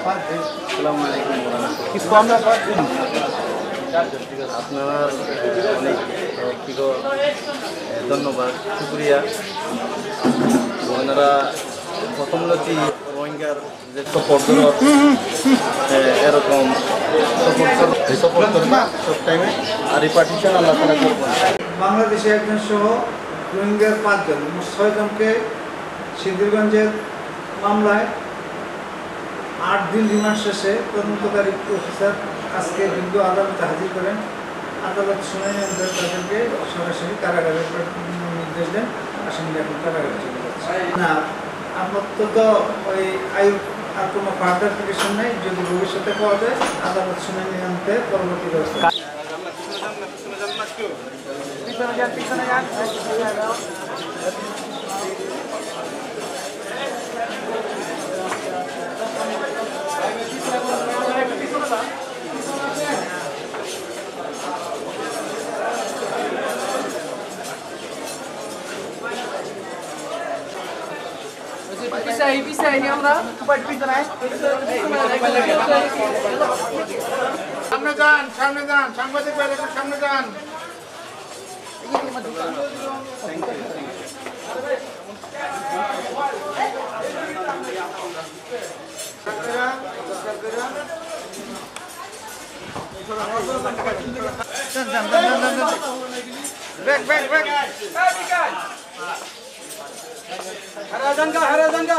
আসসালামু আলাইকুম। আপনার অনেক ধন্যবাদ, শুক্রিয়া। ওনারা প্রথম রোহিঙ্গার যে সফর এরকম সফর করবে সব টাইমে, আর এই পার্টিশন আল্লাহ তারা করবেন। বাংলাদেশে একজন সহ রোহিঙ্গার 5 জন, 6 জনকে সিদ্ধিরগঞ্জের মামলায় 8 দিন রিমান্ড শেষে তদন্তকারী অফিসার আজকে বিজ্ঞ আদালতে হাজির করেন। আদালত শুনানি অনুযায়ী তাদেরকে সরাসরি কারাগারে নির্দেশ দেন। আসামিরা এখন কারাগারে চলে যাচ্ছে না। আপাতত ওই আয়ু আর কোনো ফার্দার পিটিশন নেই। যদি ভবিষ্যতে পাওয়া যায় আদালত শুনানি আনতে পরবর্তী ব্যবস্থা। bisa ini আমরা সামনে যান, সাংবাদিক ভাইরা সামনে যান। Harajan ka.